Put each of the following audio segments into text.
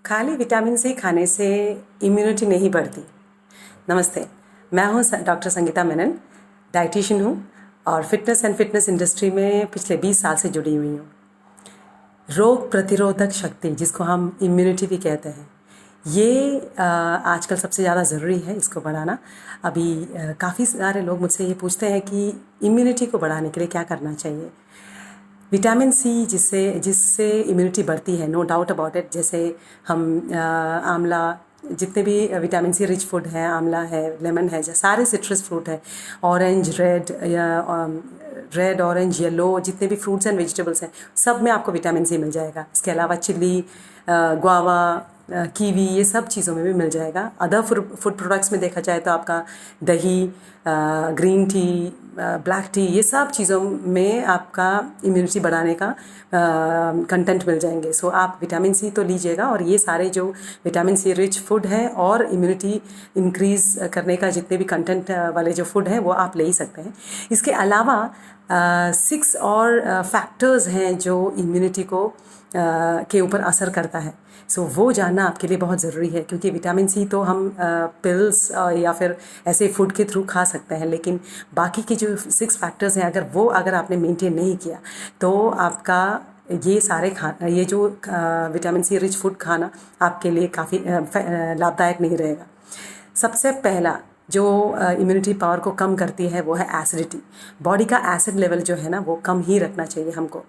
खाली vitamin C खाने से इम्यूनिटी नहीं बढ़ती। नमस्ते, मैं हूँ डॉक्टर संगीता मेनन, डाइटिशियन हूँ और फिटनेस इंडस्ट्री में पिछले 20 साल से जुड़ी हुई हूँ। रोग प्रतिरोधक शक्ति, जिसको हम इम्यूनिटी भी कहते हैं, ये आजकल सबसे ज़्यादा ज़रूरी है इसको बढ़ाना। अभी काफ़ी सारे लोग मुझसे ये पूछते हैं कि इम्यूनिटी को बढ़ाने के लिए क्या करना चाहिए। विटामिन सी जिससे इम्यूनिटी बढ़ती है, नो डाउट अबाउट इट। जैसे हम आंवला, जितने भी विटामिन सी रिच फूड है, आंवला है, लेमन है, सारे सिट्रस फ्रूट है, ऑरेंज, रेड ऑरेंज येलो, जितने भी फ्रूट्स एंड वेजिटेबल्स हैं, सब में आपको विटामिन सी मिल जाएगा। इसके अलावा चिल्ली, गुआवा, कीवी, ये सब चीज़ों में भी मिल जाएगा। अदर फूड प्रोडक्ट्स में देखा जाए तो आपका दही, ग्रीन टी, ब्लैक टी, ये सब चीज़ों में आपका इम्यूनिटी बढ़ाने का कंटेंट मिल जाएंगे। सो आप विटामिन सी तो लीजिएगा, और ये सारे जो विटामिन सी रिच फूड है और इम्यूनिटी इंक्रीज़ करने का जितने भी कंटेंट वाले जो फूड हैं वो आप ले ही सकते हैं। इसके अलावा 6 और फैक्टर्स हैं जो इम्यूनिटी को के ऊपर असर करता है। सो वो जानना आपके लिए बहुत ज़रूरी है, क्योंकि विटामिन सी तो हम पिल्स या फिर ऐसे फूड के थ्रू खा सकते हैं, लेकिन बाकी के जो 6 फैक्टर्स हैं, अगर आपने मेंटेन नहीं किया तो आपका ये जो विटामिन सी रिच फूड खाना आपके लिए काफ़ी लाभदायक नहीं रहेगा। सबसे पहला जो इम्यूनिटी पावर को कम करती है वो है एसिडिटी। बॉडी का एसिड लेवल जो है ना, वो कम ही रखना चाहिए हमको।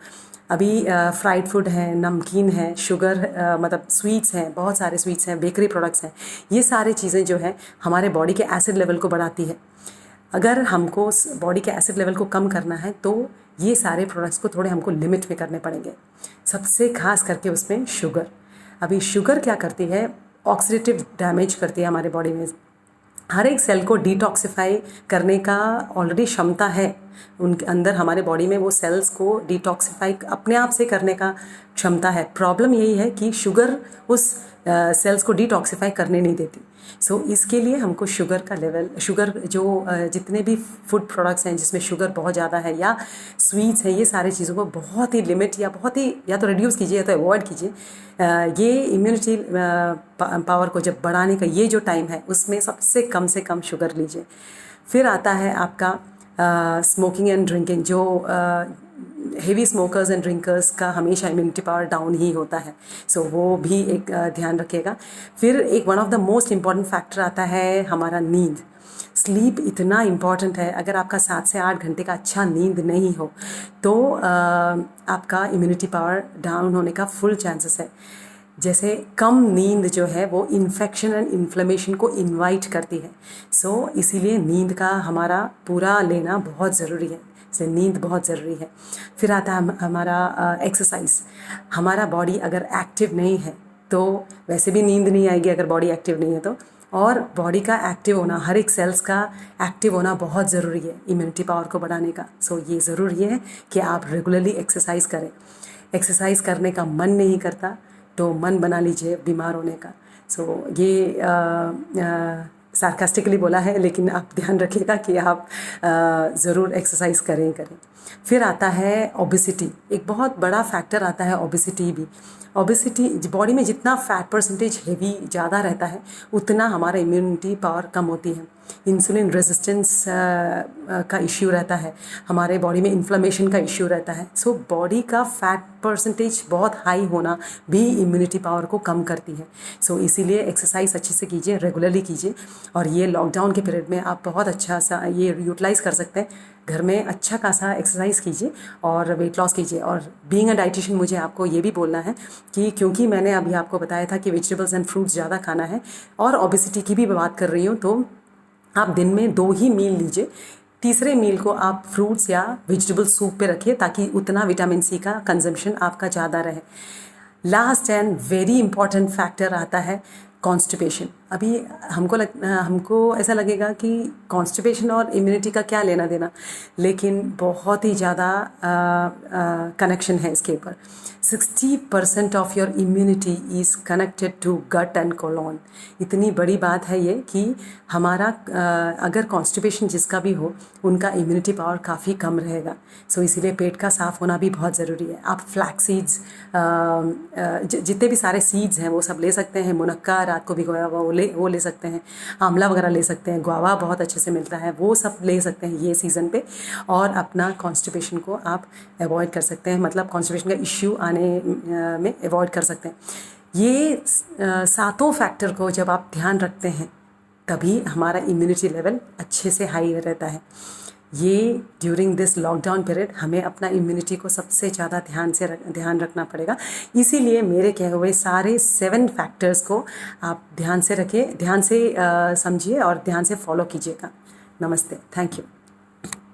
अभी फ्राइड फूड है, नमकीन है, शुगर मतलब स्वीट्स हैं, बहुत सारे स्वीट्स हैं, बेकरी प्रोडक्ट्स हैं, ये सारी चीज़ें जो है हमारे बॉडी के एसिड लेवल को बढ़ाती है। अगर हमको बॉडी के एसिड लेवल को कम करना है तो ये सारे प्रोडक्ट्स को थोड़े हमको लिमिट में करने पड़ेंगे। सबसे खास करके उसमें शुगर। अभी शुगर क्या करती है, ऑक्सीडेटिव डैमेज करती है हमारे बॉडी में। हर एक सेल को डिटॉक्सिफाई करने का ऑलरेडी क्षमता है उनके अंदर, हमारे बॉडी में वो सेल्स को डिटॉक्सिफाई अपने आप से करने का क्षमता है। प्रॉब्लम यही है कि शुगर उस सेल्स को डिटॉक्सिफाई करने नहीं देती। सो इसके लिए हमको शुगर जो जितने भी फूड प्रोडक्ट्स हैं जिसमें शुगर बहुत ज़्यादा है या स्वीट्स हैं, ये सारी चीज़ों को बहुत ही लिमिट या तो रिड्यूस कीजिए या तो अवॉइड कीजिए। ये इम्यूनिटी पावर को जब बढ़ाने का ये जो टाइम है, उसमें सबसे कम से कम शुगर लीजिए। फिर आता है आपका स्मोकिंग एंड ड्रिंकिंग। जो हेवी स्मोकर्स एंड ड्रिंकर्स का हमेशा इम्यूनिटी पावर डाउन ही होता है। सो वो भी एक ध्यान रखिएगा। फिर एक one of the most important factor आता है हमारा नींद। स्लीप इतना इम्पॉर्टेंट है। अगर आपका 7 से 8 घंटे का अच्छा नींद नहीं हो तो आपका इम्यूनिटी पावर डाउन होने का फुल चांसेस है। जैसे कम नींद जो है वो इन्फेक्शन एंड इन्फ्लेमेशन को इनवाइट करती है। सो इसीलिए नींद का हमारा पूरा लेना बहुत ज़रूरी है। से नींद बहुत ज़रूरी है। फिर आता है हमारा एक्सरसाइज। हमारा बॉडी अगर एक्टिव नहीं है तो वैसे भी नींद नहीं आएगी अगर बॉडी एक्टिव नहीं है तो। और बॉडी का एक्टिव होना, हर एक सेल्स का एक्टिव होना बहुत ज़रूरी है इम्यूनिटी पावर को बढ़ाने का। सो ये ज़रूरी है कि आप रेगुलरली एक्सरसाइज करें। एक्सरसाइज करने का मन नहीं करता तो मन बना लीजिए बीमार होने का। सो ये सार्कास्टिकली बोला है, लेकिन आप ध्यान रखिएगा कि आप ज़रूर एक्सरसाइज करें। फिर आता है ओबेसिटी। एक बहुत बड़ा फैक्टर आता है ओबेसिटी भी। ओबेसिटी, बॉडी में जितना फैट परसेंटेज हेवी ज़्यादा रहता है उतना हमारा इम्यूनिटी पावर कम होती है। इंसुलिन रेजिस्टेंस का इश्यू रहता है, हमारे बॉडी में इन्फ्लेमेशन का इश्यू रहता है। सो बॉडी का फैट परसेंटेज बहुत हाई होना भी इम्यूनिटी पावर को कम करती है। सो इसीलिए एक्सरसाइज अच्छे से कीजिए, रेगुलरली कीजिए। और ये लॉकडाउन के पीरियड में आप बहुत अच्छा सा ये यूटिलाइज़ कर सकते हैं। घर में अच्छा खासा एक्सरसाइज कीजिए और वेट लॉस कीजिए। और बीइंग अ डाइटिशियन मुझे आपको ये भी बोलना है कि क्योंकि मैंने अभी आपको बताया था कि वेजिटेबल्स एंड फ्रूट्स ज़्यादा खाना है और ओबेसिटी की भी बात कर रही हूँ, तो आप दिन में 2 ही मील लीजिए। तीसरे मील को आप फ्रूट्स या वेजिटेबल सूप पे रखिए ताकि उतना विटामिन सी का कंजम्पशन आपका ज़्यादा रहे। Last and very important factor आता है कॉन्स्टिपेशन। अभी हमको ऐसा लगेगा कि कॉन्स्टिपेशन और इम्यूनिटी का क्या लेना देना, लेकिन बहुत ही ज़्यादा कनेक्शन है इसके ऊपर। 60% of your immunity is connected to gut and colon. इतनी बड़ी बात है ये कि हमारा अगर कॉन्स्टिपेशन जिसका भी हो, उनका इम्यूनिटी पावर काफ़ी कम रहेगा। सो इसीलिए पेट का साफ़ होना भी बहुत ज़रूरी है। आप फ्लैक्स सीड्स, जितने भी सारे सीड्स हैं वो सब ले सकते हैं। मुनक्का रात को भिगोया हुआ वो ले सकते हैं। आंवला वगैरह ले सकते हैं। गुआवा बहुत अच्छे से मिलता है, वो सब ले सकते हैं ये सीज़न पे। और अपना कॉन्स्टिपेशन को आप अवॉइड कर सकते हैं, मतलब कॉन्स्टिपेशन का इश्यू आने में अवॉइड कर सकते हैं। ये सातों फैक्टर को जब आप ध्यान रखते हैं तभी हमारा इम्यूनिटी लेवल अच्छे से हाई रहता है। ये ड्यूरिंग दिस लॉकडाउन पीरियड हमें अपना इम्यूनिटी को सबसे ज़्यादा ध्यान रखना पड़ेगा। इसीलिए मेरे कहे हुए सारे 7 फैक्टर्स को आप ध्यान से रखिए, ध्यान से समझिए और ध्यान से फॉलो कीजिएगा। नमस्ते, थैंक यू।